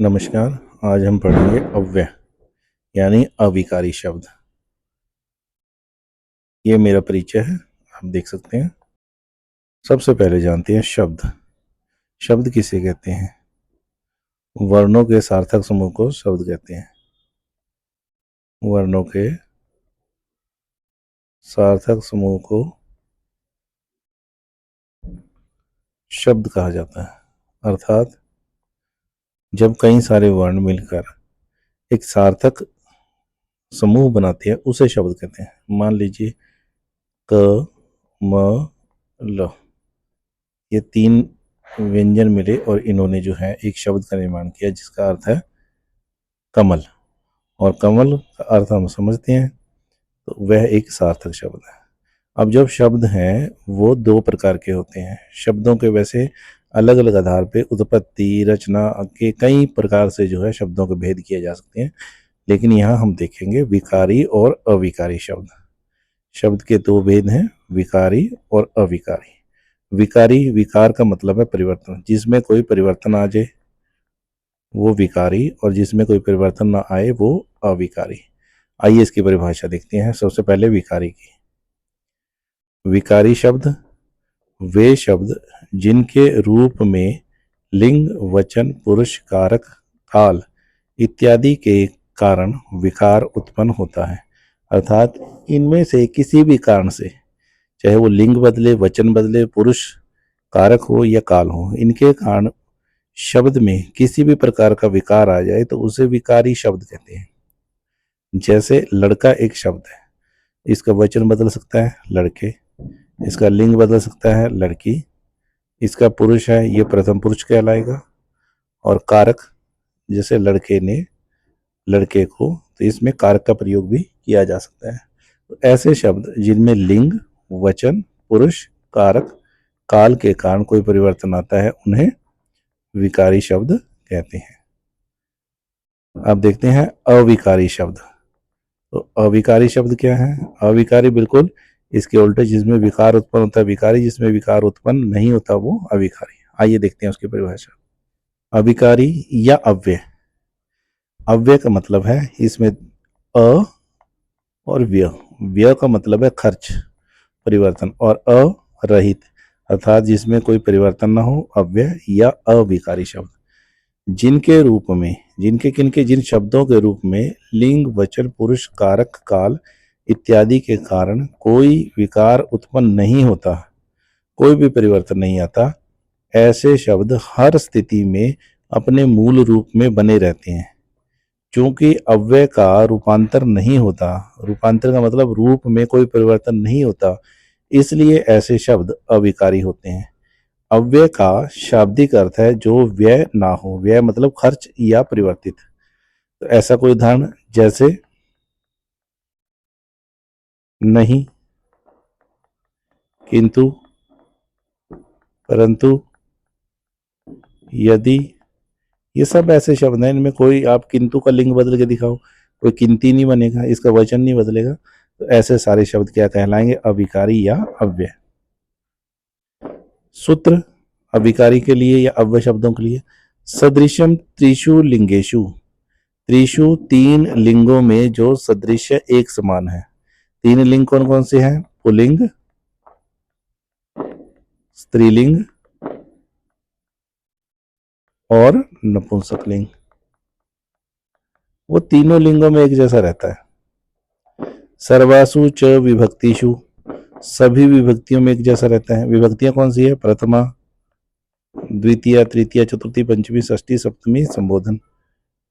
नमस्कार। आज हम पढ़ेंगे अव्यय यानी अविकारी शब्द। ये मेरा परिचय है, आप देख सकते हैं। सबसे पहले जानते हैं शब्द। शब्द किसे कहते हैं? वर्णों के सार्थक समूह को शब्द कहते हैं। वर्णों के सार्थक समूह को शब्द कहा जाता है। अर्थात जब कई सारे वर्ण मिलकर एक सार्थक समूह बनाते हैं उसे शब्द कहते हैं। मान लीजिए क, म, ल, ये तीन व्यंजन मिले और इन्होंने जो है एक शब्द का निर्माण किया जिसका अर्थ है कमल। और कमल का अर्थ हम समझते हैं, तो वह एक सार्थक शब्द है। अब जब शब्द हैं वो दो प्रकार के होते हैं। शब्दों के वैसे अलग अलग आधार पे उत्पत्ति रचना के कई प्रकार से जो है शब्दों के भेद किए जा सकते हैं, लेकिन यहाँ हम देखेंगे विकारी और अविकारी शब्द। शब्द के दो भेद हैं, विकारी और अविकारी। विकारी, विकार का मतलब है परिवर्तन, जिसमें कोई परिवर्तन आ जाए वो विकारी, और जिसमें कोई परिवर्तन ना आए वो अविकारी। आइए इसकी परिभाषा देखते हैं। सबसे पहले विकारी की। विकारी शब्द वे शब्द जिनके रूप में लिंग, वचन, पुरुष, कारक, काल इत्यादि के कारण विकार उत्पन्न होता है। अर्थात इनमें से किसी भी कारण से, चाहे वो लिंग बदले, वचन बदले, पुरुष कारक हो या काल हो, इनके कारण शब्द में किसी भी प्रकार का विकार आ जाए तो उसे विकारी शब्द कहते हैं। जैसे लड़का एक शब्द है, इसका वचन बदल सकता है लड़के, इसका लिंग बदल सकता है लड़की, इसका पुरुष है ये प्रथम पुरुष कहलाएगा, और कारक जैसे लड़के ने लड़के को, तो इसमें कारक का प्रयोग भी किया जा सकता है। तो ऐसे शब्द जिनमें लिंग, वचन, पुरुष, कारक, काल के कारण कोई परिवर्तन आता है उन्हें विकारी शब्द कहते हैं। अब देखते हैं अविकारी शब्द। तो अविकारी शब्द क्या है? अविकारी बिल्कुल इसके उल्टे, जिसमें विकार उत्पन्न होता है विकारी, जिसमें विकार उत्पन्न नहीं होता वो अविकारी। आइए देखते हैं उसकी परिभाषा। अविकारी या अव्यय। अव्यय का मतलब है इसमें अ और व्यय। व्यय का मतलब है खर्च, परिवर्तन, और अरहित अर्थात जिसमें कोई परिवर्तन ना हो, अव्यय या अविकारी शब्द। जिनके रूप में, जिनके किनके, जिन शब्दों के रूप में लिंग, वचन, पुरुष, कारक, काल इत्यादि के कारण कोई विकार उत्पन्न नहीं होता, कोई भी परिवर्तन नहीं आता, ऐसे शब्द हर स्थिति में अपने मूल रूप में बने रहते हैं। क्योंकि अव्यय का रूपांतर नहीं होता, रूपांतर का मतलब रूप में कोई परिवर्तन नहीं होता, इसलिए ऐसे शब्द अविकारी होते हैं। अव्यय का शाब्दिक अर्थ है जो व्यय ना हो। व्यय मतलब खर्च या परिवर्तित। तो ऐसा कोई उदाहरण जैसे नहीं, किंतु, परंतु, यदि, ये सब ऐसे शब्द हैं इनमें कोई आप किंतु का लिंग बदल के दिखाओ, कोई किंती नहीं बनेगा, इसका वचन नहीं बदलेगा। तो ऐसे सारे शब्द क्या कहलाएंगे? अविकारी या अव्यय। सूत्र अविकारी के लिए या अव्यय शब्दों के लिए। सदृशम त्रिषु लिंगेशु। त्रिषु तीन लिंगों में जो सदृश्य एक समान है। तीन लिंग कौन कौन से हैं? पुल्लिंग, स्त्रीलिंग और नपुंसकलिंग। वो तीनों लिंगों में एक जैसा रहता है। सर्वासु च विभक्तिषु। सभी विभक्तियों में एक जैसा रहता है। विभक्तियां कौन सी है? प्रथमा, द्वितीय, तृतीय, चतुर्थी, पंचमी, षष्ठी, सप्तमी, संबोधन।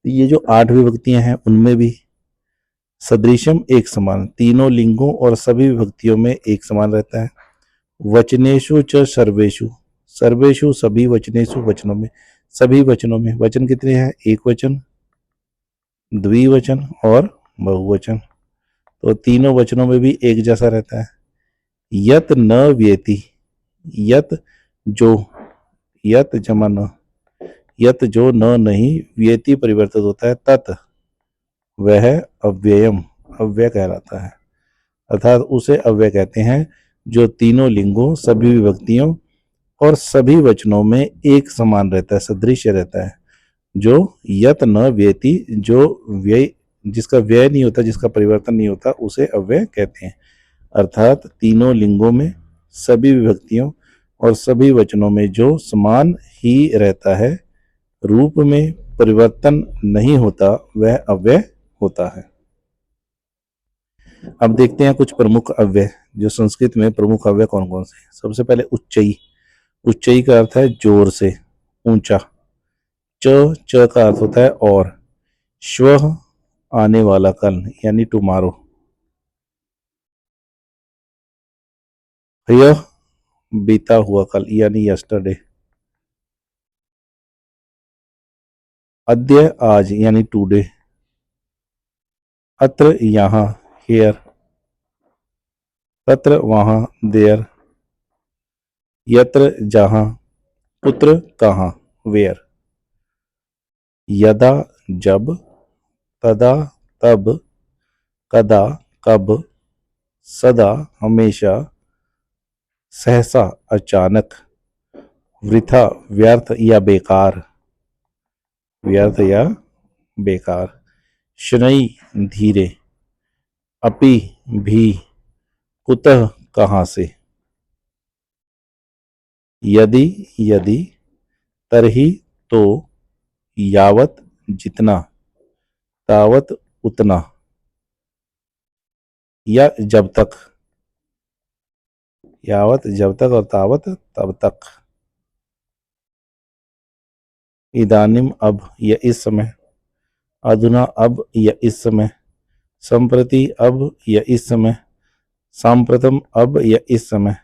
ये जो 8 विभक्तियां हैं उनमें भी सदृशम एक समान, तीनों लिंगों और सभी विभक्तियों में एक समान रहता है। वचनेषु च सर्वेषु। सर्वेषु सभी, वचनेषु वचनों में, सभी वचनों में। वचन कितने हैं? एक वचन, द्विवचन और बहुवचन। तो तीनों वचनों में भी एक जैसा रहता है। यत न व्येति। यत जो, यत जमा न, यत जो न नहीं, व्येति परिवर्तित होता है, तत् वह अव्ययम, अव्यय कहलाता है। अर्थात उसे अव्यय कहते हैं जो तीनों लिंगों, सभी विभक्तियों और सभी वचनों में एक समान रहता है, सदृश रहता है। जो यत न व्यति, जो व्यय, जिसका व्यय नहीं होता, जिसका परिवर्तन नहीं होता, उसे अव्यय कहते हैं। अर्थात तीनों लिंगों में, सभी विभक्तियों और सभी वचनों में जो समान ही रहता है, रूप में परिवर्तन नहीं होता, वह अव्यय होता है। अब देखते हैं कुछ प्रमुख अव्यय, जो संस्कृत में प्रमुख अव्यय कौन कौन से हैं। सबसे पहले उच्चई। उच्चई का अर्थ है जोर से, ऊंचा। च, च का अर्थ होता है और। श्वः, आने वाला, कल, यानी टुमारो। ह्यः, बीता हुआ कल, यानी यस्टरडे। अद्य, आज, यानी टुडे। अत्र, यहाँ, हियर। तत्र, वहां, देयर। यत्र, जहां। कुत्र, कहाँ, वेयर। यदा, जब। तदा, तब। कदा, कब। सदा, हमेशा। सहसा, अचानक। वृथा, व्यर्थ या बेकार। व्यर्थ या बेकार। शनै, धीरे। अपि, भी। कुतः, कहाँ से। यदि, यदि। तरहि, तो। यावत, जितना। तावत, उतना। या जब तक। यावत, जब तक, और तावत, तब तक। इदानीम, अब, या इस समय। अधुना, अब, या इस समय। संप्रति, अब, या इस समय। सांप्रतम, अब, या इस समय।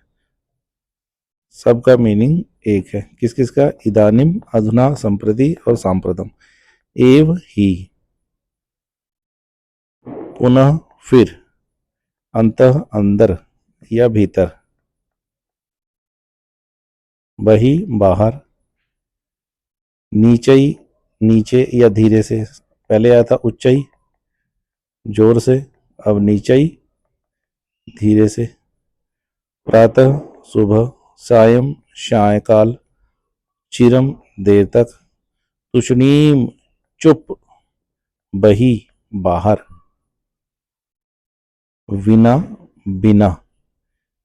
सबका मीनिंग एक है। किस किस का? इदानीम, अधुना, संप्रति और सांप्रतम। एव, ही। पुनः, फिर। अंतः, अंदर या भीतर। बही, बाहर। नीचई, नीचे या धीरे से। पहले आया था उच्चई, जोर से। अब नीचई, धीरे से। प्रातः, सुबह। सायं, सायकाल। चिरम, देर तक। तुष्णीम, चुप। बही, बाहर। विना, बिना।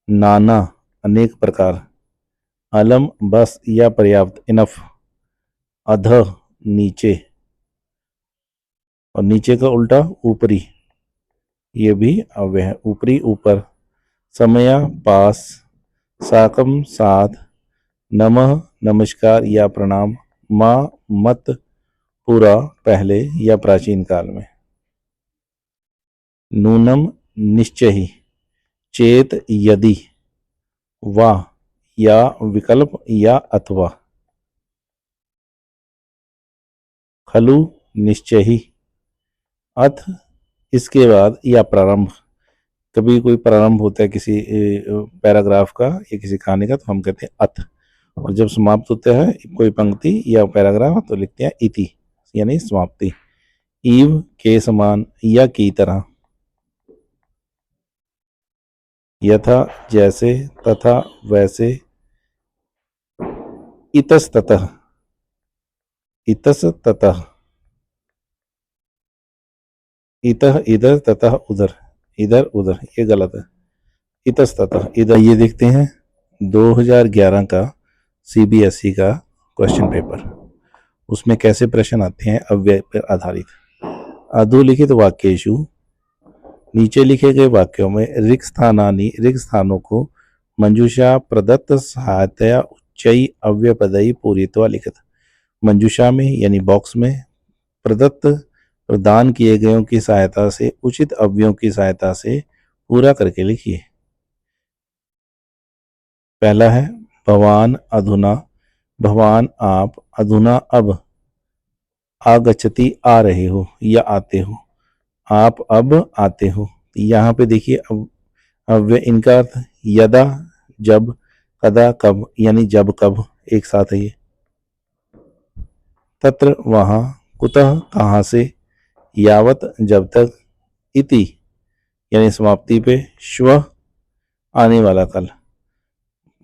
नाना, अनेक प्रकार। अलम, बस या पर्याप्त, इनफ। अधः, नीचे। और नीचे का उल्टा ऊपरी, ये भी अव्यय है। ऊपरी, ऊपर। समया, पास। साकम, साथ। नमः, नमस्कार या प्रणाम। माँ, मत। पूरा, पहले या प्राचीन काल में। नूनम, निश्चय ही। चेत, यदि। वाह, या विकल्प या अथवा। खलु, निश्चय ही। अथ, इसके बाद या प्रारंभ। कभी कोई प्रारंभ होता है किसी पैराग्राफ का या किसी कहानी का, तो हम कहते हैं अथ। और जब समाप्त होता है कोई पंक्ति या पैराग्राफ, तो लिखते हैं इति, यानी समाप्ति। ईव, के समान या की तरह। यथा, जैसे। तथा, वैसे। इतस्ततः, इतस्ततः। इतः, इधर। ततः, उधर। इधर, उधर, ये गलत है। इतस्ततः, इधर। ये देखते हैं 2011 का सीबीएसई का क्वेश्चन पेपर। उसमें कैसे प्रश्न आते हैं अव्यय पर आधारित। अधोलिखित वाक्येषु, नीचे लिखे गए वाक्यों में रिक्त स्थानानि, रिक्त स्थानों को मंजूषा प्रदत्त सहायतया उच्चई अव्ययपदई पूरित्वा लिखित। मंजूषा में यानी बॉक्स में, प्रदत्त, प्रदान किए गयों की सहायता से, उचित अव्ययों की सहायता से पूरा करके लिखिए। पहला है भवान, अधुना। भवान, आप। अधुना, अब। आगच्छति, आ रहे हो या आते हो। आप अब आते हो। यहाँ पे देखिए अब अव्यय, इनका अर्थ यदा, जब। कदा, कब, यानी जब, कब, एक साथ है ये। तत्र, वहां। कुतः, कहाँ से। यावत, जब तक। इति, यानी समाप्ति पे। श्वः, आने वाला कल।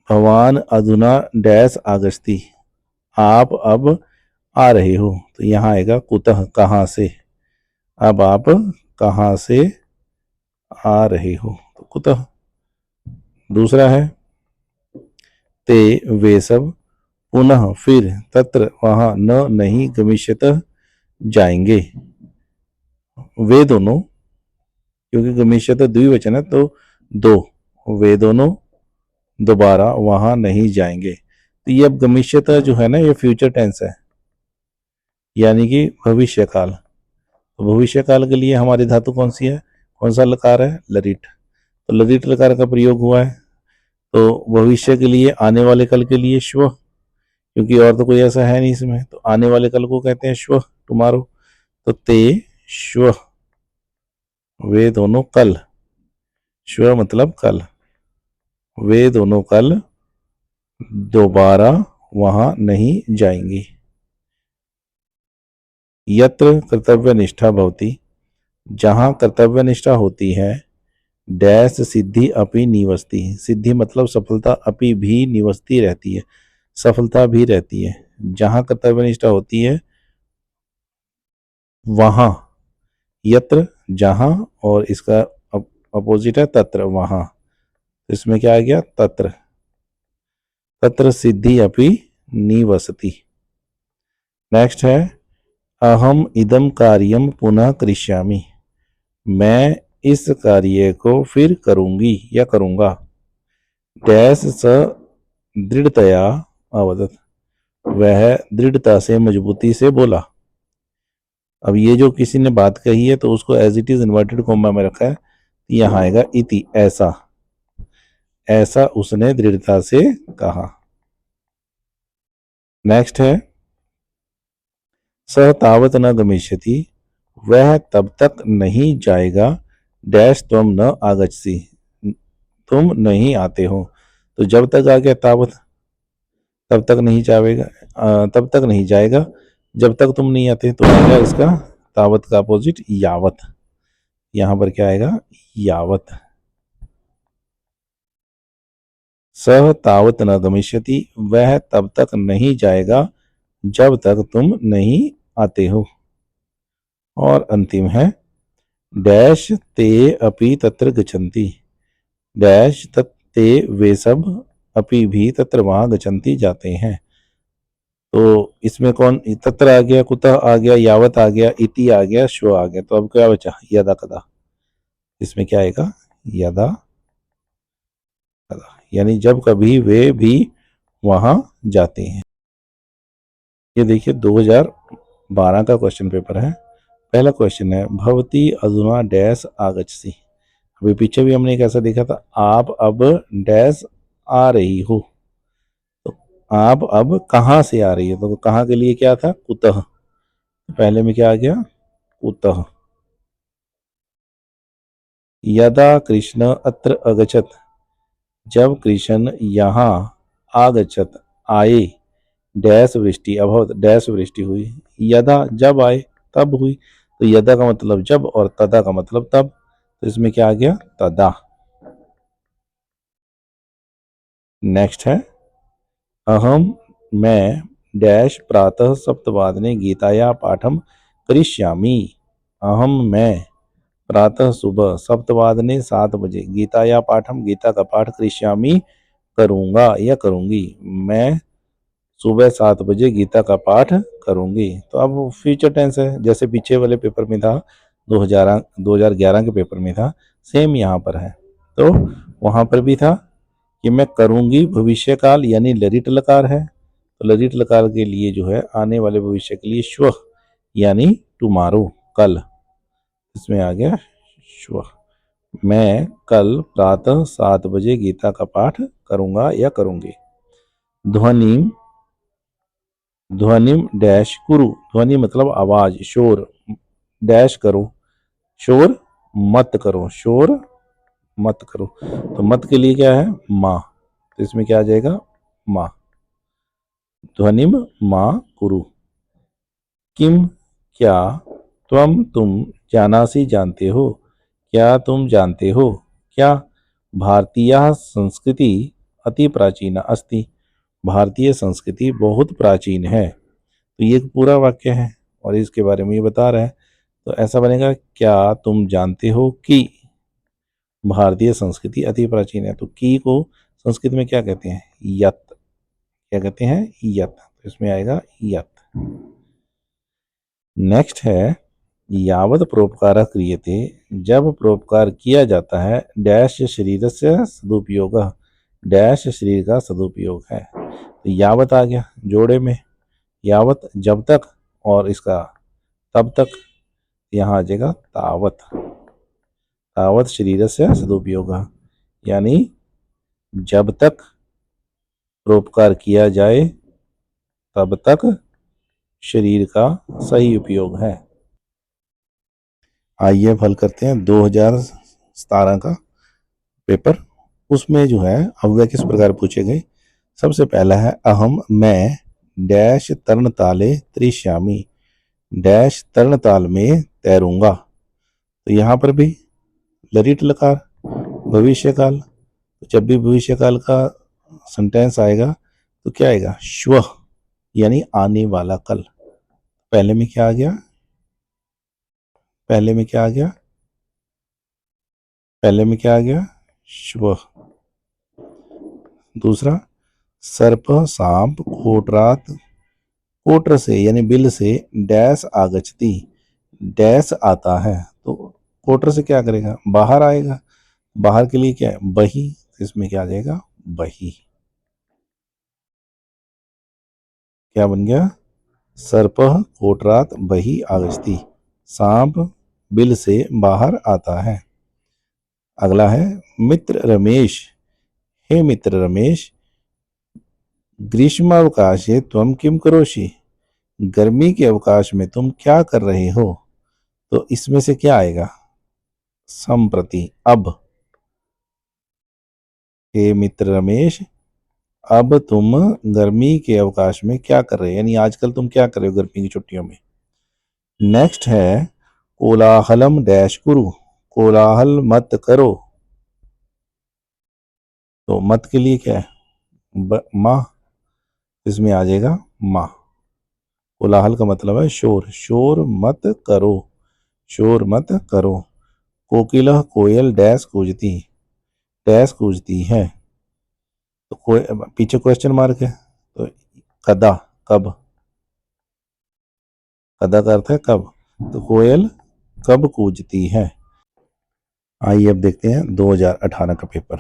भवान अधुना डैश आगच्छति, आप अब आ रहे हो, तो यहाँ आएगा कुतः, कहाँ से। अब आप कहाँ से आ रहे हो, तो कुतः। दूसरा है ते वे सब पुनः फिर तत्र वहां न नहीं गमिष्यतः जाएंगे। वे दोनों, क्योंकि गमिष्यतः द्विवचन है तो दो, वे दोनों दोबारा वहां नहीं जाएंगे। तो ये अब गमिष्यतः जो है ना, ये फ्यूचर टेंस है, यानी कि भविष्य काल। तो भविष्य काल के लिए हमारी धातु कौन सी है, कौन सा लकार है, लरिट। तो लरिट लकार का प्रयोग हुआ है। तो भविष्य के लिए, आने वाले कल के लिए श्व, क्योंकि और तो कोई ऐसा है नहीं इसमें, तो आने वाले कल को कहते हैं श्व, टुमारो। तो ते श्व, वे दोनों कल, श्व मतलब कल, वे दोनों कल दोबारा वहां नहीं जाएंगी। यत्र कर्तव्य निष्ठा भवति, जहां कर्तव्य निष्ठा होती है, डैश सिद्धि अपि निवसती, सिद्धि मतलब सफलता, अपि भी निवसती रहती है, सफलता भी रहती है। जहां कर्तव्य निष्ठा होती है वहां, यत्र जहां, और इसका अपोजिट है तत्र, वहां। इसमें क्या आ गया, तत्र, तत्र सिद्धि अपि निवसति। नेक्स्ट है अहम इदम कार्यम पुनः करिष्यामि, मैं इस कार्य को फिर करूंगी या करूंगा। डैश स दृढ़तया अवदत, वह दृढ़ता से, मजबूती से बोला। अब ये जो किसी ने बात कही है तो उसको as it is inverted comma में रखा है, यहां आएगा इति, ऐसा, ऐसा उसने दृढ़ता से कहा। नेक्स्ट है सह तावत न गमिष्यति, वह तब तक नहीं जाएगा, डैश त्वम न आगच्छसि, तुम नहीं आते हो। तो जब तक आ गया तावत, तब तक नहीं जाएगा, तब तक नहीं जाएगा जब तक तुम नहीं आते, तो आएगा इसका तावत का अपोजिट यावत। यहां पर क्या आएगा, यावत। सह तावत न गमिष्यति, वह तब तक नहीं जाएगा जब तक तुम नहीं आते हो। और अंतिम है डैश ते अपि तत्र गच्छन्ति, डैश ते वे सब अपि भी तत्र वहां गच्छन्ति जाते हैं। तो इसमें कौन, तत्र आ गया, कुतः आ गया, यावत आ गया, इति आ गया, श्व आ गया। तो अब क्या बचा, यदा कदा। इसमें क्या आएगा, यदा कदा, यानी जब कभी वे भी वहां जाते हैं। ये देखिए 2012 का क्वेश्चन पेपर है। पहला क्वेश्चन है भवती अधुना डैश आगच्छसि। अभी पीछे भी हमने कैसा देखा था, आप अब डैश आ रही हो। तो आप अब कहां से आ रही हो, तो कहां के लिए क्या था, कुतः। पहले में क्या आ गया, कुतः। यदा कृष्ण अत्र अगच्छत, जब कृष्ण यहाँ आगच्छत आए, डैश वृष्टि अभवत, डैश वृष्टि हुई। यदा जब आए, तब हुई। तो यदा का मतलब जब और तदा का मतलब तब, तो इसमें क्या आ गया, तदा। नेक्स्ट है अहम मैं डैश प्रातः सप्तवादने गीताया पाठम करिष्यामि, अहम मैं प्रातः सुबह सप्तवादने 7 बजे गीताया पाठम, गीता का पाठ करिष्यामि करूंगा या करूंगी, मैं सुबह 7 बजे गीता का पाठ करूंगी। तो अब फ्यूचर टेंस है, जैसे पीछे वाले पेपर में था, 2011 के पेपर में था, सेम यहाँ पर है। तो वहां पर भी था कि मैं करूंगी, भविष्य काल यानी लरिट लकार है। तो लरिट लकार के लिए जो है आने वाले भविष्य के लिए श्व यानी टुमारो, कल। इसमें आ गया श्व, मैं कल प्रातः 7 बजे गीता का पाठ करूंगा या करूंगी। ध्वनिम, ध्वनिम डैश कुरु, ध्वनि मतलब आवाज, शोर, डैश करो, शोर मत करो, शोर मत करो। तो मत के लिए क्या है, माँ। तो इसमें क्या आ जाएगा, माँ। ध्वनिम माँ कुरु। किम क्या, तुम जानासी जानते हो, क्या तुम जानते हो, क्या भारतीय संस्कृति अति प्राचीन अस्ति, भारतीय संस्कृति बहुत प्राचीन है। तो ये एक पूरा वाक्य है और इसके बारे में ये बता रहा है। तो ऐसा बनेगा, क्या तुम जानते हो कि भारतीय संस्कृति अति प्राचीन है। तो की को संस्कृत में क्या कहते हैं? यत। क्या कहते हैं? यत। तो इसमें आएगा यत। नेक्स्ट है यावत परोपकार क्रियते, जब परोपकार किया जाता है डैश शरीर से सदुपयोग, डैश शरीर का सदुपयोग है। तो यावत आ गया जोड़े में, यावत जब तक और इसका तब तक, यहाँ आ जाएगा तावत, तावत शरीर से सदुपयोग, यानी जब तक परोपकार किया जाए तब तक शरीर का सही उपयोग है। आइए अब हल करते हैं 2017 का पेपर। उसमें जो है अव्यय किस प्रकार पूछे गए। सबसे पहला है अहम मैं डैश तरण ताले त्रिश्यामी, डैश तरण ताल में तैरूंगा। तो यहाँ पर भी लरित लकार भविष्य काल, तो जब भी भविष्य काल का सेंटेंस आएगा तो क्या आएगा? श्व, यानी आने वाला कल। पहले में क्या आ गया? पहले में क्या आ गया? पहले में क्या आ गया? श्व। दूसरा सर्प सांप कोटरात, कोटर से यानी बिल से डैश आगचती, डैश आता है। तो कोटर से क्या करेगा? बाहर आएगा। बाहर के लिए क्या है? बही। इसमें क्या आ जाएगा? बही। क्या बन गया? सर्प कोटरात बही आगचती, सांप बिल से बाहर आता है। अगला है मित्र रमेश, हे मित्र रमेश ग्रीष्मावकाशे त्वम किम करोषि, गर्मी के अवकाश में तुम क्या कर रहे हो। तो इसमें से क्या आएगा? संप्रति, अब। हे मित्र रमेश अब तुम गर्मी के अवकाश में क्या कर रहे हो, यानी आजकल तुम क्या कर रहे हो गर्मी की छुट्टियों में। नेक्स्ट है कोलाहलम डैश कुरु, कोलाहल मत करो। तो मत के लिए क्या है? माँ। इसमें आ जाएगा माँ। कोलाहल का मतलब है शोर, शोर मत करो, शोर मत करो। कोकिला कोयल डैश कूजती, डैश कूजती है। तो पीछे क्वेश्चन मार्क है, तो कदा, कब, कदा का अर्थ है कब। तो कोयल कब कूजती है। आइए अब देखते हैं 2018 का पेपर।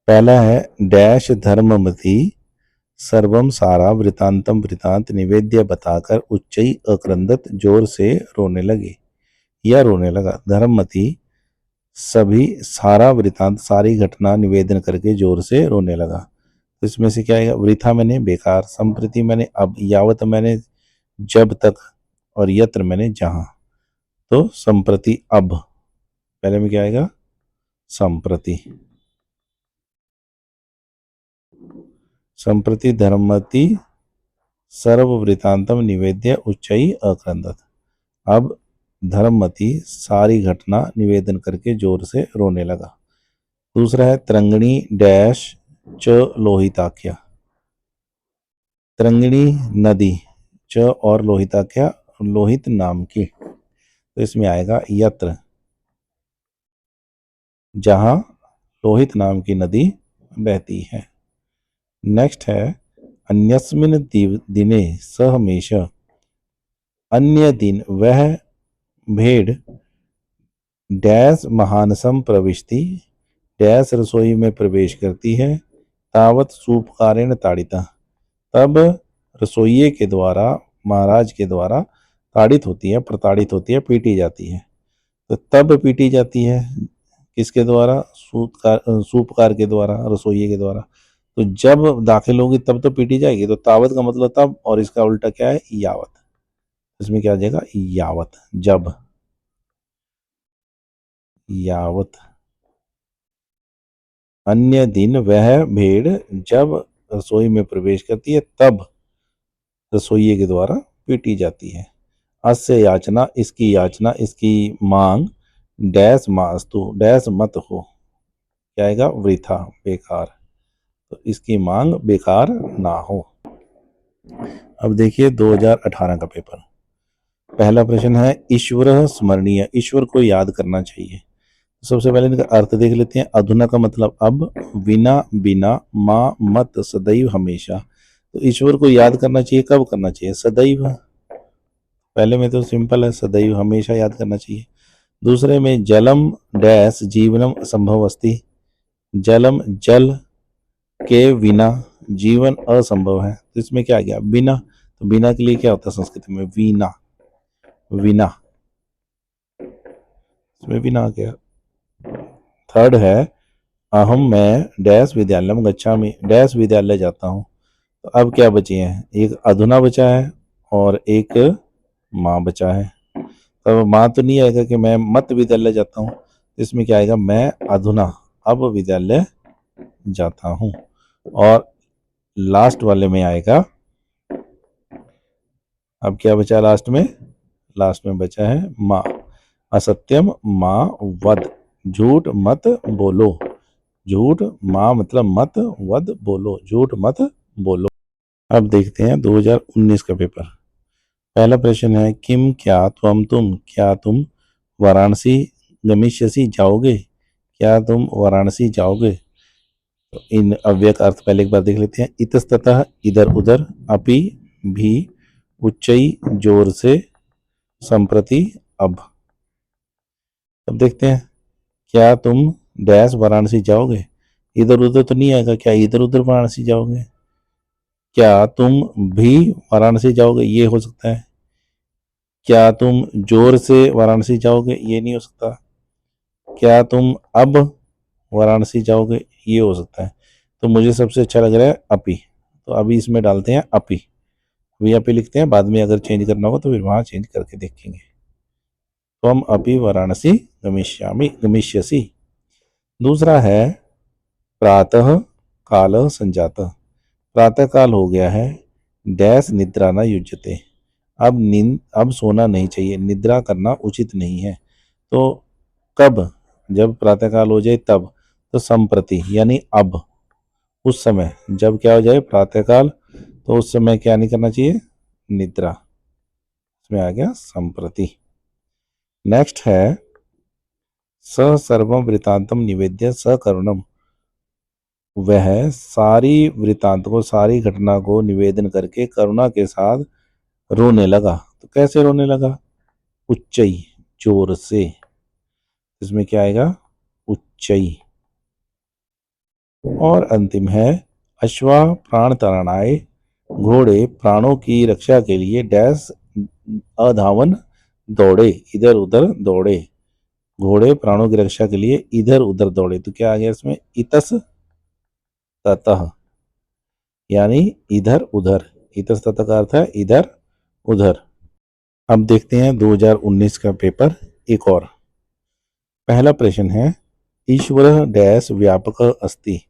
पहला है डैश धर्ममति सर्वम सारा वृतांतम वृतांत निवेद्य बताकर उच्चई अक्रंदत जोर से रोने लगे या रोने लगा। धर्ममति सभी सारा वृतांत सारी घटना निवेदन करके जोर से रोने लगा। तो इसमें से क्या आएगा? वृथा मैंने बेकार, संप्रति मैंने अब, यावत मैंने जब तक, और यत्र मैंने जहां। तो संप्रति अब, पहले में क्या आएगा? संप्रति। संप्रति धर्मति सर्ववृतांतम निवेद्य उच्चई अक्रंदत। अब धर्ममति सारी घटना निवेदन करके जोर से रोने लगा। दूसरा है तरंगिणी डैश च लोहिताख्या, तरंगिणी नदी, च और लोहिताख्या लोहित नाम की। तो इसमें आएगा यत्र, जहां लोहित नाम की नदी बहती है। नेक्स्ट है अन्यस्मिन दिने स हमेशा, अन्य दिन वह भेड़ डैश महानसम प्रविष्टि, डैश रसोई में प्रवेश करती है। तावत सूपकारेण ताड़िता, तब रसोइये के द्वारा, महाराज के द्वारा ताड़ित होती है, प्रताड़ित होती है, पीटी जाती है। तो तब पीटी जाती है किसके द्वारा? सूपकार के द्वारा, रसोइये के द्वारा। तो जब दाखिल होगी तब तो पीटी जाएगी। तो तावत का मतलब तब, और इसका उल्टा क्या है? यावत। इसमें क्या आ जाएगा? यावत, जब, यावत। अन्य दिन वह भेड़ जब रसोई में प्रवेश करती है तब रसोइये के द्वारा पीटी जाती है। अस्य याचना, इसकी याचना, इसकी मांग डैश मास्तु, डैश मत हो, क्या आएगा? वृथा, बेकार। तो इसकी मांग बेकार ना हो। अब देखिए 2018 का पेपर। पहला प्रश्न है ईश्वर स्मरणीय, ईश्वर को याद करना चाहिए। सबसे पहले इनका अर्थ देख लेते हैं। अधुना का मतलब अब, विना बिना, माँ मत, सदैव हमेशा। तो ईश्वर को याद करना चाहिए, कब करना चाहिए? सदैव। पहले में तो सिंपल है, सदैव हमेशा याद करना चाहिए। दूसरे में जलम डैश जीवनम असंभव अस्ति, जलम जल के बिना जीवन असंभव है। तो इसमें क्या आ गया? बिना। तो बिना के लिए क्या होता है संस्कृत में? वीना, विना, इसमें बिना आ गया। थर्ड है अहम मैं डैश विद्यालयम गच्छामि, डैश विद्यालय जाता हूँ। तो अब क्या बचे हैं? एक अधुना बचा है और एक माँ बचा है। तो माँ तो नहीं आएगा कि मैं मत विद्यालय जाता हूँ। इसमें क्या आएगा? मैं अधुना अब विद्यालय जाता हूँ। और लास्ट वाले में आएगा, अब क्या बचा लास्ट में? लास्ट में बचा है माँ। असत्यम माँ वद, झूठ मत बोलो। झूठ माँ मतलब मत, वद बोलो, झूठ मत बोलो। अब देखते हैं 2019 का पेपर। पहला प्रश्न है किम क्या त्वम तुम, क्या तुम वाराणसी गमिष्यसि जाओगे, क्या तुम वाराणसी जाओगे? तो इन अव्यय का अर्थ पहले एक बार देख लेते हैं। इतस्ततः इधर उधर, अपि भी, उच्चई जोर से, संप्रति अब। अब देखते हैं क्या तुम डैश वाराणसी जाओगे। इधर उधर तो नहीं आएगा, क्या इधर उधर वाराणसी जाओगे? क्या तुम भी वाराणसी जाओगे? ये हो सकता है। क्या तुम जोर से वाराणसी जाओगे? ये नहीं हो सकता। क्या तुम अब वाराणसी जाओगे? ये हो सकता है। तो मुझे सबसे अच्छा लग रहा है अपी। तो अभी इसमें डालते हैं अपी, अभी अपी लिखते हैं, बाद में अगर चेंज करना होगा तो फिर वहां चेंज करके देखेंगे। तो हम अपी वाराणसी गमिष्यामि गमिष्यसि। दूसरा है प्रातः काल संजातः, प्रातः काल हो गया है, डैश निद्रा न युज्यते, अब सोना नहीं चाहिए, निद्रा करना उचित नहीं है। तो कब? जब प्रातःकाल हो जाए तब। तो संप्रति यानी अब, उस समय जब क्या हो जाए प्रातःकाल, तो उस समय क्या नहीं करना चाहिए? निद्रा। इसमें आ गया संप्रति। नेक्स्ट है स सर्वम वृतांतम निवेद्य स करुणम, वह सारी वृतांत को, सारी घटना को निवेदन करके करुणा के साथ रोने लगा। तो कैसे रोने लगा? उच्चई, जोर से। इसमें क्या आएगा? उच्चई। और अंतिम है अश्वा प्राण तरणाए, घोड़े प्राणों की रक्षा के लिए डैश अधावन दौड़े, इधर उधर दौड़े। घोड़े प्राणों की रक्षा के लिए इधर उधर दौड़े। तो क्या आ गया इसमें? इतस ततः, यानी इधर उधर। इतस ततः का अर्थ है इधर उधर। अब देखते हैं 2019 का पेपर एक और। पहला प्रश्न है ईश्वर डैश व्यापक अस्ति,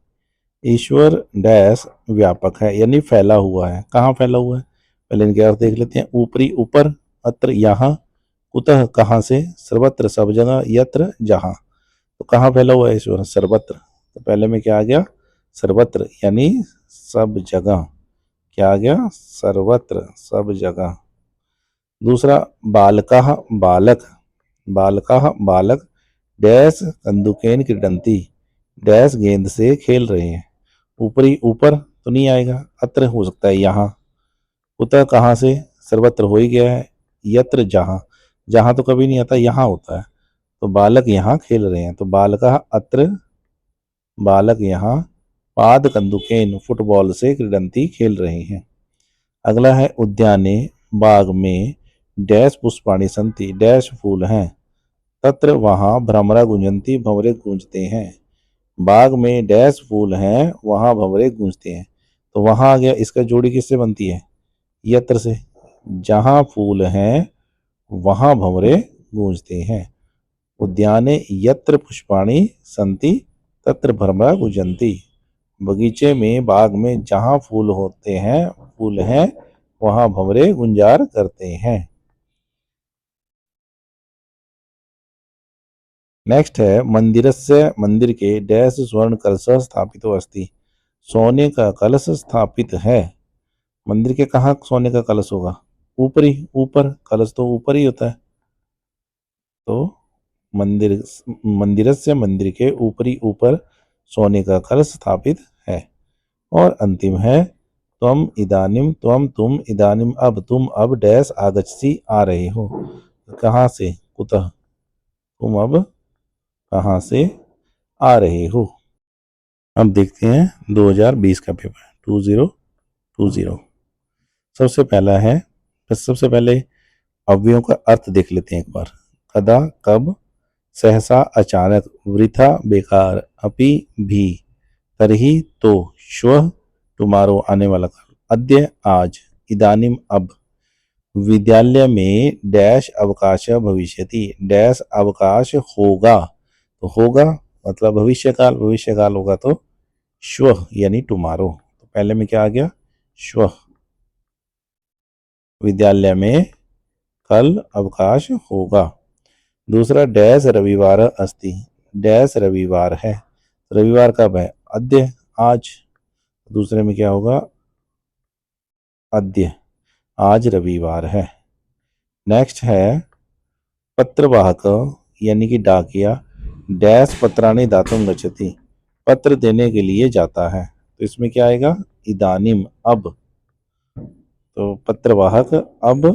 ईश्वर डैश व्यापक है यानी फैला हुआ है। कहाँ फैला हुआ है? पहले इनके अर्थ देख लेते हैं। ऊपरी ऊपर, अत्र यहाँ, कुतः कहाँ से, सर्वत्र सब जगह, यत्र जहाँ। तो कहाँ फैला हुआ है ईश्वर? सर्वत्र। तो पहले में क्या आ गया? सर्वत्र यानी सब जगह। क्या आ गया? सर्वत्र, सब जगह। दूसरा बालकाः बालक, बालकाः बालक डैश कंदुकेन क्रीडन्ति, डैश गेंद से खेल रहे हैं। ऊपरी ऊपर तो नहीं आएगा, अत्र हो सकता है यहाँ। कुतः कहाँ से, सर्वत्र हो ही गया है। यत्र जहाँ, जहाँ तो कभी नहीं आता, यहाँ होता है। तो बालक यहाँ खेल रहे हैं, तो बालका अत्र, बालक यहाँ पाद कंदुकेन फुटबॉल से क्रीडंती खेल रहे हैं। अगला है उद्याने बाग में डैश पुष्पाणि संति, डैश फूल हैं। तत्र वहाँ भ्रमरा गुंजंती, भंवरे गूंजते हैं। बाग में डैश फूल हैं, वहां भंवरे गूंजते हैं। तो वहां आ गया, इसका जोड़ी किससे बनती है? यत्र से। जहां फूल हैं वहां भंवरे गूंजते हैं। उद्याने यत्र पुष्पाणि संति तत्र भ्रमरा गुंजंती, बगीचे में बाग में जहां फूल होते हैं, फूल हैं, वहां भंवरे गुंजार करते हैं। नेक्स्ट है मंदिरस्य, मंदिर के डैश स्वर्ण कलश स्थापितो अस्ति, सोने का कलश स्थापित है। मंदिर के कहाँ सोने का कलश होगा? ऊपरी, ऊपर, कलश तो ऊपर ही होता है। तो मंदिर, मंदिरस्य, मंदिर के ऊपरी ऊपर सोने का कलश स्थापित है। और अंतिम है त्वम इदानिम, त्वम तुम, इदानिम अब, तुम अब डैश आगच्छसि आ रहे हो। कहाँ से? कुतः, तुम अब कहाँ से आ रहे हो। अब देखते हैं 2020 का पेपर 2020। सबसे पहला है, सबसे पहले अवयवों का अर्थ देख लेते हैं एक बार। कदा, कब, सहसा, अचानक, वृथा, बेकार, अपि, भी, तरही, तो, श्वः, टुमारो, आने वाला काल, अद्य, आज, इदानीम, अब, विद्यालय में डैश अवकाश भविष्यति, डैश अवकाश होगा। तो होगा मतलब भविष्य काल, भविष्य काल होगा तो श्वः यानी टुमारो। तो पहले में क्या आ गया? श्वः। विद्यालय में कल अवकाश होगा। दूसरा, डैश रविवार अस्ति, डैश रविवार है। रविवार कब है? अद्य, आज। दूसरे में क्या होगा? अद्य, आज रविवार है। नेक्स्ट है पत्रवाहक यानी कि डाकिया, डैश पत्राणि दातुं गच्छति, पत्र देने के लिए जाता है। तो इसमें क्या आएगा? इदानीम, अब। तो पत्रवाहक अब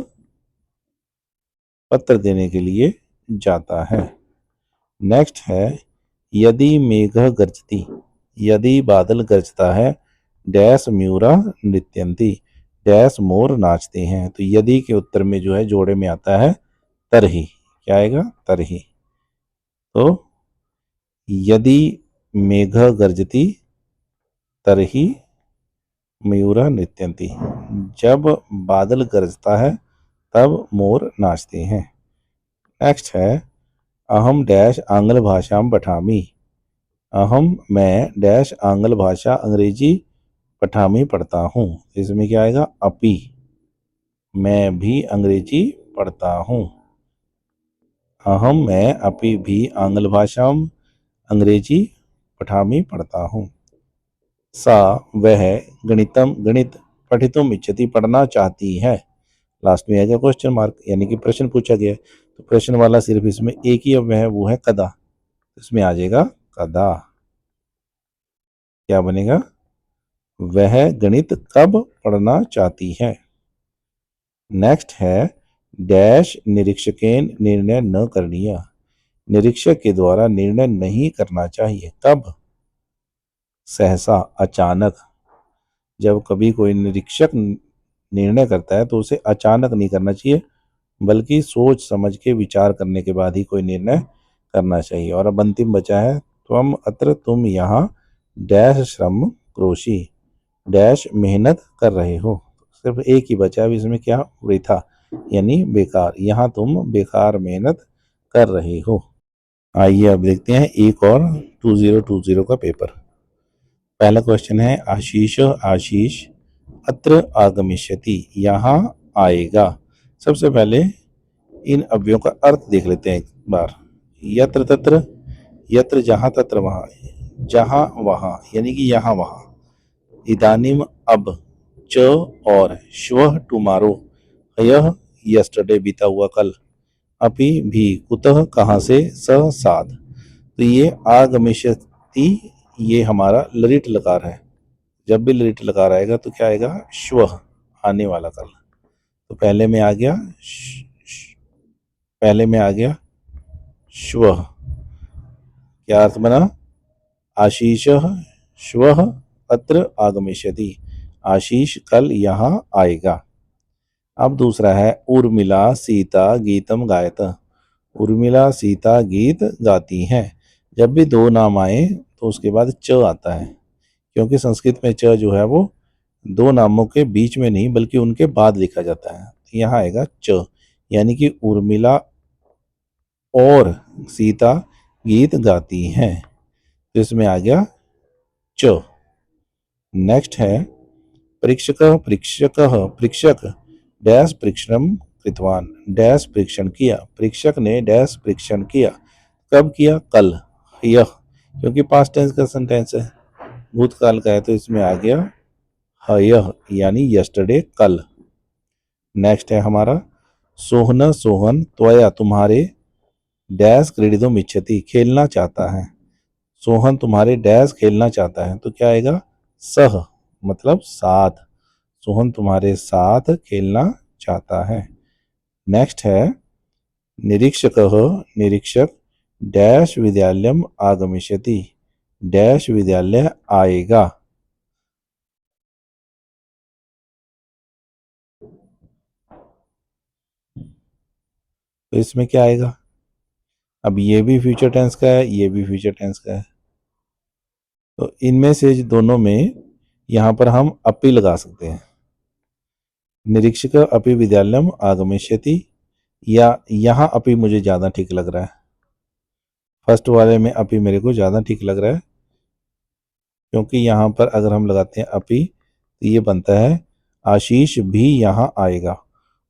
पत्र देने के लिए जाता है। नेक्स्ट है यदि मेघ गर्जति, यदि बादल गरजता है, डैश म्यूरा नृत्यंती, डैश मोर नाचते हैं। तो यदि के उत्तर में जो है जोड़े में आता है तरही। क्या आएगा? तरही। तो यदि मेघ गर्जती तरही मयूरा नृत्यंती, जब बादल गरजता है तब मोर नाचते हैं। नेक्स्ट है अहम डैश आंग्ल भाषा पठामी, अहम मैं डैश आंग्ल भाषा अंग्रेजी पठामी पढ़ता हूँ। इसमें क्या आएगा? अपी, मैं भी अंग्रेजी पढ़ता हूँ। अहम मैं अपी भी आंग्ल भाषा अंग्रेजी पठामी पढ़ता हूँ। सा वह गणितम गणित पठितुम इच्छति पढ़ना चाहती है। लास्ट में आएगा क्वेश्चन मार्क यानी कि प्रश्न पूछा गया है। तो प्रश्न वाला सिर्फ इसमें एक ही अव्यय है, वो है कदा। इसमें आ जाएगा कदा। क्या बनेगा? वह गणित कब पढ़ना चाहती है। नेक्स्ट है डैश निरीक्षकेन निर्णय न करणीय, निरीक्षक के द्वारा निर्णय नहीं करना चाहिए। कब? सहसा, अचानक। जब कभी कोई निरीक्षक निर्णय करता है तो उसे अचानक नहीं करना चाहिए, बल्कि सोच समझ के विचार करने के बाद ही कोई निर्णय करना चाहिए। और अब अंतिम बचा है त्वम अत्र, तुम यहाँ डैश श्रम क्रोशी, डैश मेहनत कर रहे हो। सिर्फ एक ही बचा है इसमें, क्या? वृथा यानी बेकार, यहाँ तुम बेकार मेहनत कर रहे हो। आइए अब देखते हैं एक और 2020 का पेपर। पहला क्वेश्चन है आशीष, आशीष अत्र आगमिष्यति, यहाँ आएगा। सबसे पहले इन अव्ययों का अर्थ देख लेते हैं एक बार। यत्र तत्र, यत्र जहाँ, तत्र वहाँ, जहाँ वहाँ यानी कि यहाँ वहाँ। इदानीम अब, च और, श्वः टुमारो, यह यस्टरडे बीता हुआ कल, अपि भी, कुतः कहाँ से, स साध। तो ये आगमिष्यति ये हमारा ललित लकार है। जब भी ललित लकार आएगा तो क्या आएगा? श्वः, आने वाला कल। तो पहले में आ गया पहले में आ गया श्वः। क्या अर्थ बना? आशीष श्वः अत्र आगमिष्यति, आशीष कल यहाँ आएगा। अब दूसरा है उर्मिला सीता गीतम गायत, उर्मिला सीता गीत गाती हैं। जब भी दो नाम आए तो उसके बाद च आता है, क्योंकि संस्कृत में च जो है वो दो नामों के बीच में नहीं बल्कि उनके बाद लिखा जाता है। तो यहाँ आएगा च, यानी कि उर्मिला और सीता गीत गाती हैं। तो इसमें आ गया च। नेक्स्ट है परीक्षक, परीक्षक परीक्षक डैश परीक्षण कृतवान, डैश परीक्षण किया, परीक्षक ने डैश परीक्षण किया। कब किया? कल। यह क्योंकि पास्ट टेंस का सेंटेंस है, भूतकाल का है, तो इसमें आ गया ह्यः यानी यस्टरडे कल। नेक्स्ट है हमारा सोहन सोहन त्वया तुम्हारे डैश क्रीडितुम इच्छति खेलना चाहता है। सोहन तुम्हारे डैश खेलना चाहता है तो क्या आएगा सह मतलब साथ। सोहन तुम्हारे साथ खेलना चाहता है। नेक्स्ट है निरीक्षक निरीक्षक डैश विद्यालयम आगमिष्यति डैश विद्यालय आएगा। तो इसमें क्या आएगा, अब ये भी फ्यूचर टेंस का है, ये भी फ्यूचर टेंस का है, तो इनमें से दोनों में यहां पर हम अपी लगा सकते हैं। निरीक्षक अपि विद्यालयम आगमिष्यति, या यहां अपी मुझे ज़्यादा ठीक लग रहा है, फर्स्ट वाले में अपी मेरे को ज़्यादा ठीक लग रहा है, क्योंकि यहां पर अगर हम लगाते हैं अपी तो ये बनता है आशीष भी यहां आएगा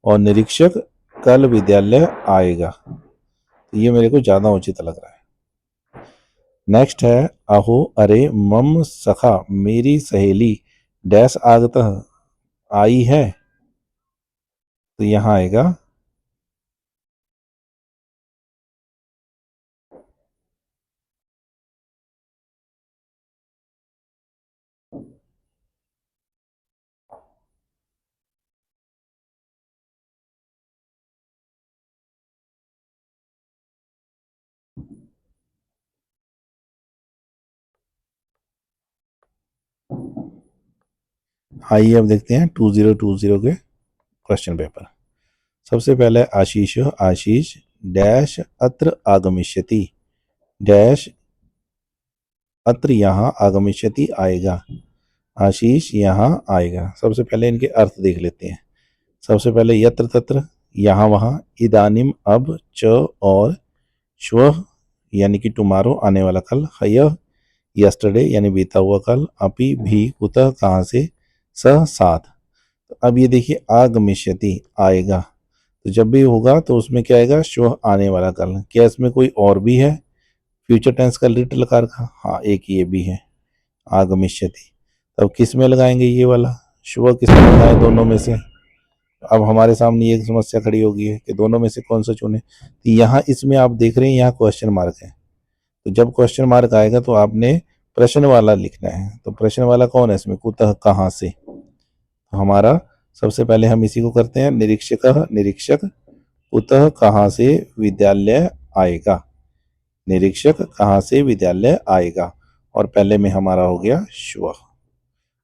और निरीक्षक कल विद्यालय आएगा, तो ये मेरे को ज़्यादा उचित लग रहा है। नेक्स्ट है अहो अरे मम सखा मेरी सहेली डैश आगतः आई है, तो यहां आएगा आइए अब देखते हैं 2020 के क्वेश्चन पेपर। सबसे पहले आशीष आशीष डैश अत्र आगमिष्यति डैश अत्र यहाँ आगमिष्यति आएगा, आशीष यहाँ आएगा। सबसे पहले इनके अर्थ देख लेते हैं। सबसे पहले यत्र तत्र यहाँ वहाँ, इदानिम अब, च और श्वः यानी कि टुमारो आने वाला कल, हयः यस्टरडे यानी बीता हुआ कल, अपि भी, कुतः कहाँ से, सह साथ। तो अब ये देखिए आगमिष्यति आएगा, तो जब भी होगा तो उसमें क्या आएगा श्वः आने वाला कल। क्या इसमें कोई और भी है फ्यूचर टेंस का लिटिल कार का, हाँ एक ये भी है आगमिष्यति। तब किस में लगाएंगे ये वाला श्वः, किस में लगाएं दोनों में से। अब हमारे सामने एक समस्या खड़ी होगी है कि दोनों में से कौन सा चुने, तो यहाँ इसमें आप देख रहे हैं यहाँ क्वेश्चन मार्क है, तो जब क्वेश्चन मार्क आएगा तो आपने प्रश्न वाला लिखना है। तो प्रश्न वाला कौन है इसमें, कुतः कहाँ से। तो हमारा सबसे पहले हम इसी को करते हैं, निरीक्षक निरीक्षक कुतः कहाँ से विद्यालय आएगा, निरीक्षक कहाँ से विद्यालय आएगा, और पहले में हमारा हो गया श्वः,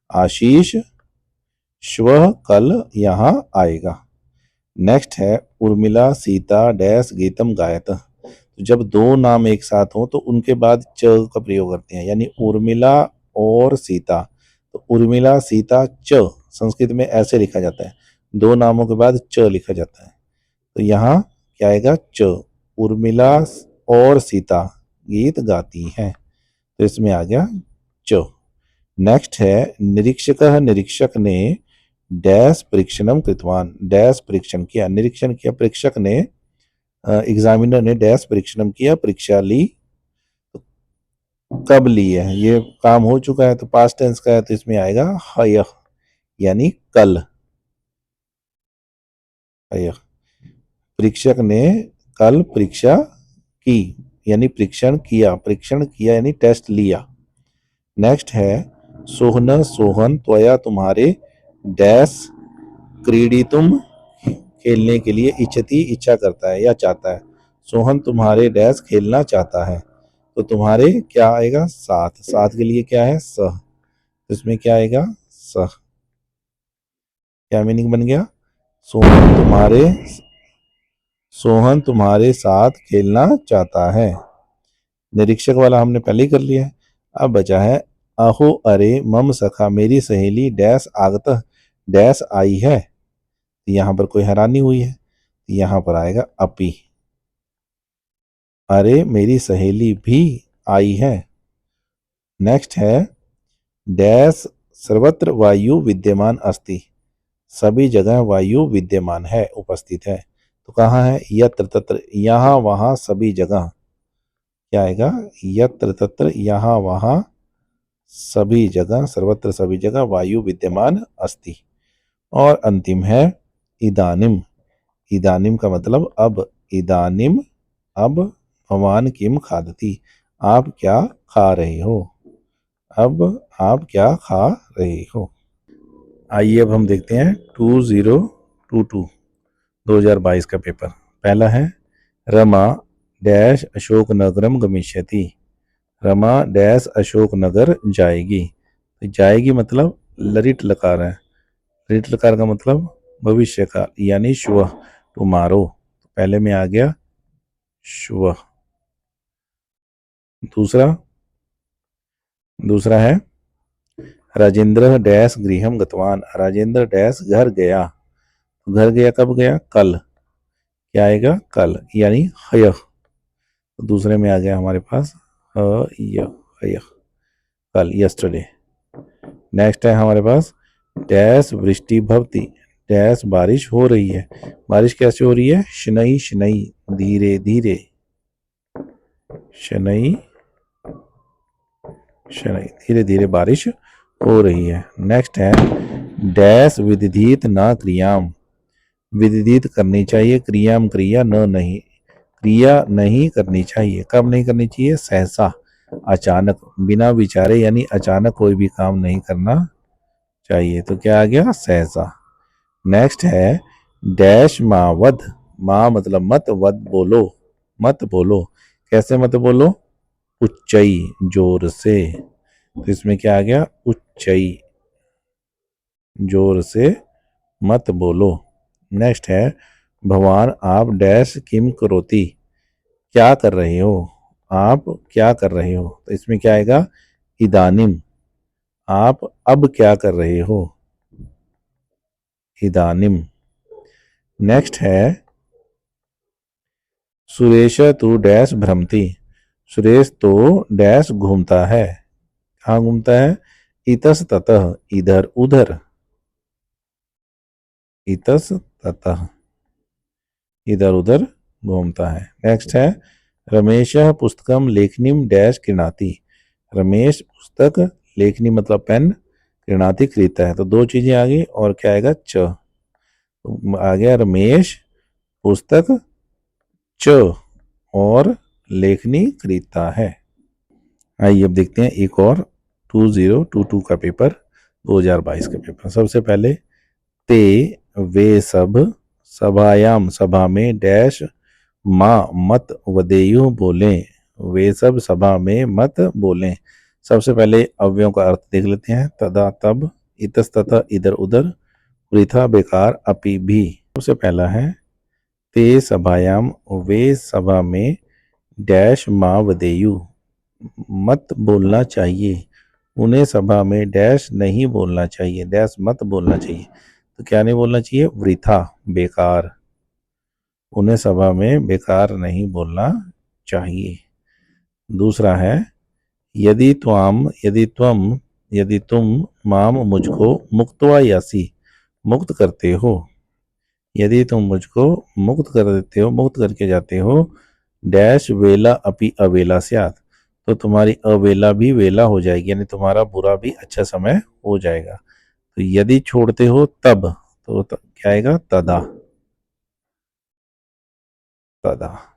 आशीष श्वः कल यहाँ आएगा। नेक्स्ट है उर्मिला सीता डैश गीतम गायत, तो जब दो नाम एक साथ हो तो उनके बाद च का प्रयोग करते हैं, यानी उर्मिला और सीता। तो उर्मिला सीता च संस्कृत में ऐसे लिखा जाता है, दो नामों के बाद च लिखा जाता है, तो यहाँ क्या आएगा च, उर्मिला और सीता गीत गाती हैं, तो इसमें आ गया च। नेक्स्ट है निरीक्षक निरीक्षक ने डैश परीक्षणम कृतवान डैश परीक्षण किया, निरीक्षण किया परीक्षक ने, एग्जामिनर ने डैश परीक्षणम किया परीक्षा ली, तो कब ली है, ये काम हो चुका है तो पास्ट टेंस का है, तो इसमें आएगा हयः यानी कल, हयः। परीक्षक ने कल परीक्षा की यानी परीक्षण किया यानी टेस्ट लिया। नेक्स्ट है सोहन सोहन त्वया तुम्हारे डैश क्रीडितुम खेलने के लिए इच्छति इच्छा करता है या चाहता है, सोहन तुम्हारे डैश खेलना चाहता है, तो तुम्हारे क्या आएगा साथ, साथ के लिए क्या है सह, तो इसमें क्या आएगा सह। क्या मीनिंग बन गया, सोहन तुम्हारे साथ खेलना चाहता है। निरीक्षक वाला हमने पहले ही कर लिया है। अब बचा है अहो अरे मम सखा मेरी सहेली डैश आगतः डैश आई है, यहां पर कोई हैरानी हुई है, यहां पर आएगा अपी, अरे मेरी सहेली भी आई है। नेक्स्ट है डैश सर्वत्र वायु विद्यमान अस्ति, सभी जगह वायु विद्यमान है उपस्थित है, तो कहाँ है यत्र तत्र यहाँ वहाँ सभी जगह, क्या आएगा यत्र तत्र यहाँ वहाँ सभी जगह, सर्वत्र सभी जगह वायु विद्यमान अस्ति। और अंतिम है इदानिम। इदानिम का मतलब अब। इदानिम अब भवान किम खादति, आप क्या खा रहे हो। अब आप क्या खा रहे हो। आइए अब हम देखते हैं 2022 का पेपर। पहला है रमा डैश अशोक नगरम गमिष्यति। रमा डैश अशोक नगर जाएगी। तो जाएगी मतलब लरिट लकार है। लरिट लकार का मतलब भविष्य का, यानी श्व, टुमारो। पहले में आ गया श्व। दूसरा है राजेंद्र डैश गृहम गतवान। राजेंद्र डैश घर गया। घर गया कब गया, कल। क्या आएगा, कल, यानी हयः। तो दूसरे में आ गया हमारे पास हयः, कल, यस्टरडे। नेक्स्ट है हमारे पास डैश वृष्टि भवति। डैश बारिश हो रही है। बारिश कैसे हो रही है, शनई शनई, धीरे धीरे। शनई शनई, धीरे धीरे बारिश हो रही है। नेक्स्ट है डैश विदित न क्रियाम। विदित करनी चाहिए, क्रियाम क्रिया न नहीं। क्रिया नहीं करनी चाहिए। कब नहीं करनी चाहिए, सहसा, अचानक, बिना विचारे, यानी अचानक कोई भी काम नहीं करना चाहिए। तो क्या आ गया, सहसा। नेक्स्ट है डैश मावध। माँ मतलब मत, वध बोलो, मत बोलो। कैसे मत बोलो, उच्चई, जोर से। तो इसमें क्या आ गया, उच्चई, जोर से मत बोलो। नेक्स्ट है भगवान आप डैश किम करोति। क्या कर रहे हो, आप क्या कर रहे हो। तो इसमें क्या आएगा, इदानिम, आप अब क्या कर रहे हो, इदानिम। नेक्स्ट है सुरेश तू डैश भ्रमति। सुरेश तो डैश घूमता है। कहाँ घूमता है, इतस ततः, इधर उधर। इतस ततः, इधर उधर घूमता है। नेक्स्ट है रमेश पुस्तकम लेखनीम डैश क्रीणाति। रमेश पुस्तक, लेखनी मतलब पेन, क्रीणाति खरीदता है। तो दो चीजें आ गई, और क्या आएगा, च। तो आ गया रमेश पुस्तक च और लेखनी खरीदता है। आइए अब देखते हैं एक और 2022 का पेपर, 2022 का पेपर। सबसे पहले ते वे सब सभायाम, सभा में डैश माँ मत वदेयु बोले। वे सब सभा में मत बोलें। सबसे पहले अव्ययों का अर्थ देख लेते हैं। तदा तब, इतस्ततः इधर उधर, वृथा बेकार, अपि भी। सबसे पहला है ते सभायाम, वे सभा में डैश माँ वदेयु, मत बोलना चाहिए। उन्हें सभा में डैश नहीं बोलना चाहिए, डैश मत बोलना चाहिए। तो क्या नहीं बोलना चाहिए, वृथा, बेकार। उन्हें सभा में बेकार नहीं बोलना चाहिए। दूसरा है यदि त्वाम, यदि त्वम, यदि तुम माम मुझको मुक्त्वा यासी, मुक्त करते हो। यदि तुम मुझको मुक्त कर देते हो, मुक्त करके जाते हो, डैश वेला अपि अवेला स्यात्, तो तुम्हारी अवेला भी वेला हो जाएगी, यानी तुम्हारा बुरा भी अच्छा समय हो जाएगा। तो यदि छोड़ते हो तब, तो क्या आएगा, तदा, तदा।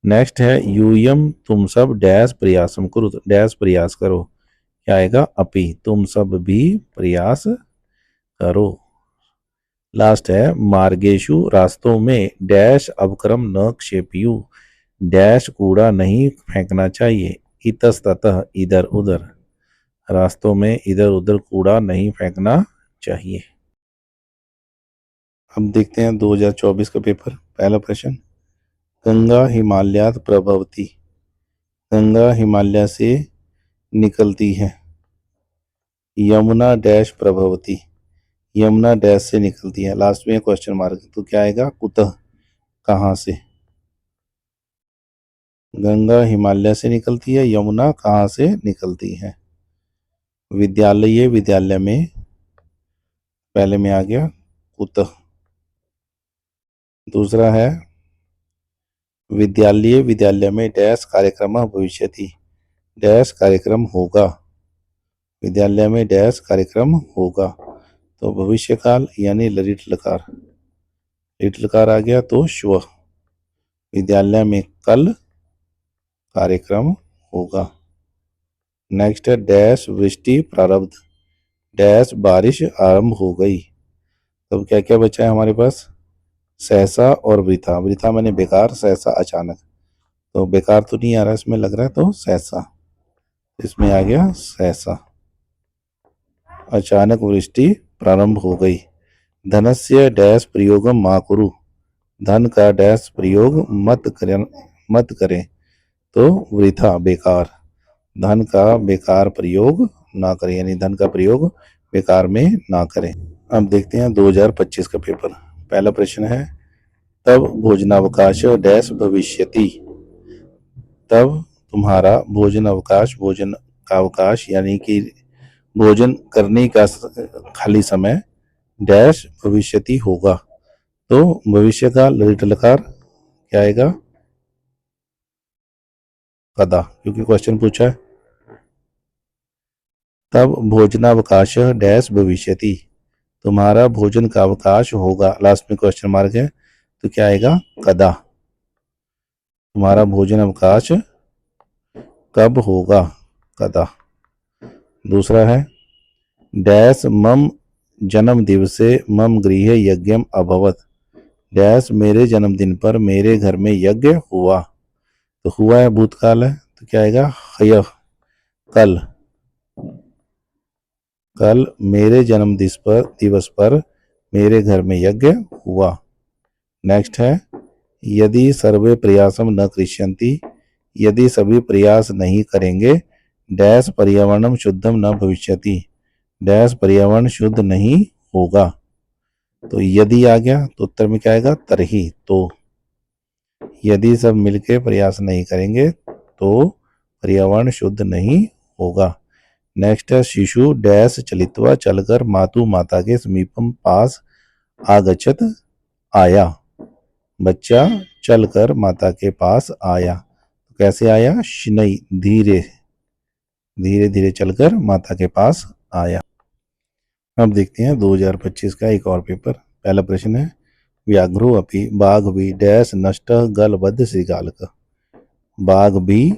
नेक्स्ट है यूयम तुम सब डैश प्रयासम करो, डैश प्रयास करो। क्या आएगा, अपि, तुम सब भी प्रयास करो। लास्ट है मार्गेशु, रास्तों में डैश अवक्रम न क्षेपियु, डैश कूड़ा नहीं फेंकना चाहिए। इतस्ततः, इधर उधर, रास्तों में इधर उधर कूड़ा नहीं फेंकना चाहिए। अब देखते हैं 2024 का पेपर। पहला प्रश्न, गंगा हिमालयात प्रभवती। गंगा हिमालय से निकलती है। यमुना डैश प्रभवती, यमुना डैश से निकलती है। लास्ट में क्वेश्चन मार्क, तो क्या आएगा, कुतः, कहाँ से। गंगा हिमालय से निकलती है, यमुना कहाँ से निकलती है। विद्यालय, विद्यालय में, पहले में आ गया कुतः। दूसरा है विद्यालय, विद्यालय में डैश कार्यक्रम भविष्यति, डैश कार्यक्रम होगा। विद्यालय में डैश कार्यक्रम होगा, तो भविष्य काल यानी ललित लकार, लिट लकार आ गया तो श्व। विद्यालय में कल कार्यक्रम होगा। नेक्स्ट है डैश वृष्टि प्रारब्ध, डैश बारिश आरंभ हो गई। तो क्या क्या बचा है हमारे पास, सहसा और वृथा। वृथा मैंने बेकार, सहसा अचानक, तो बेकार तो नहीं आ रहा इसमें लग रहा है, तो सहसा, इसमें आ गया सहसा। अचानक वृष्टि प्रारंभ हो गई। धनस्य डैश प्रयोगम मा कुरु, धन का डैश प्रयोग मत करें, तो वृथा बेकार, धन का बेकार प्रयोग ना करें, यानी धन का प्रयोग बेकार में ना करें। अब देखते हैं 2025 का पेपर। पहला प्रश्न है तब भोजनावकाश डैश भविष्यति, तब तुम्हारा भोजन अवकाश, भोजन का अवकाश यानी कि भोजन करने का खाली समय डैश भविष्यति होगा, तो भविष्य का ललित लकार क्या आएगा, कदा, क्योंकि क्वेश्चन पूछा है। तब भोजनावकाश डैश भविष्यति, तुम्हारा भोजन का अवकाश होगा, लास्ट में क्वेश्चन मार्क है, तो क्या आएगा, कदा, तुम्हारा भोजन अवकाश कब होगा, कदा। दूसरा है डैश मम जन्म दिवसे मम गृहे यज्ञम अभवत, डैश मेरे जन्मदिन पर मेरे घर में यज्ञ हुआ, तो हुआ है भूतकाल है, तो क्या आएगा, हय, कल, कल मेरे जन्म दिवस पर मेरे घर में यज्ञ हुआ। नेक्स्ट है यदि सर्वे प्रयासम न कृष्यन्ति, यदि सभी प्रयास नहीं करेंगे डैश पर्यावरणम शुद्धम न भविष्यति, डैश पर्यावरण शुद्ध नहीं होगा, तो यदि आ गया तो उत्तर में क्या आएगा, तरही, तो यदि सब मिलके प्रयास नहीं करेंगे तो पर्यावरण शुद्ध नहीं होगा। नेक्स्ट है शिशु डैश चलित्वा, चलकर मातु माता के समीपम पास आगच्छत आया, बच्चा चलकर माता के पास आया, तो कैसे आया, शनई, धीरे धीरे धीरे चलकर माता के पास आया। अब देखते हैं 2025 का एक और पेपर। पहला प्रश्न है व्याघ्रो अपि, बाघ भी डैश नष्ट गलबद्ध श्रीगालक, बाघ भी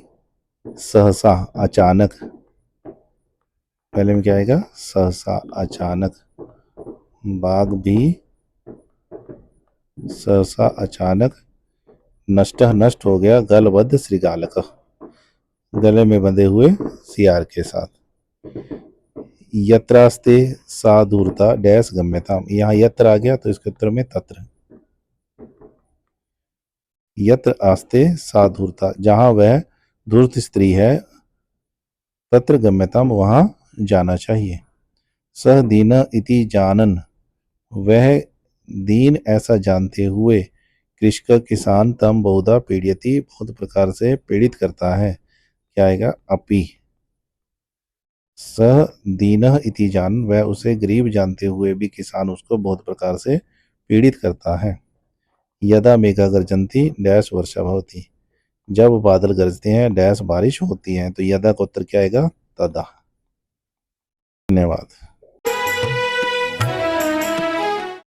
सहसा अचानक, पहले में क्या आएगा, सहसा अचानक, बाघ भी सहसा अचानक, नष्ट हो गया गलबद्ध श्रीगालक, गले में बंधे हुए सियार के साथ। यत्रास्ते साधुरता डैश गम्यताम, यहाँ यत्र आ गया तो इसके उत्तर में तत्र, यत्र आस्ते साधुरता, जहां वह धूर्त स्त्री है, तत्र गम्यताम, वहां जाना चाहिए। सह दीन इति जानन, वह दीन ऐसा जानते हुए, कृषक किसान तम बहुधा पीड़यति, बहुत प्रकार से पीड़ित करता है, क्या आएगा, अपि। सह दीनः इति जान, वह उसे गरीब जानते हुए भी किसान उसको बहुत प्रकार से पीड़ित करता है। यदा मेघा गर्जन्ति डैश वर्षा भवति, जब बादल गरजते हैं डैश बारिश होती है, तो यदा का उत्तर क्या आएगा, तदा। धन्यवाद।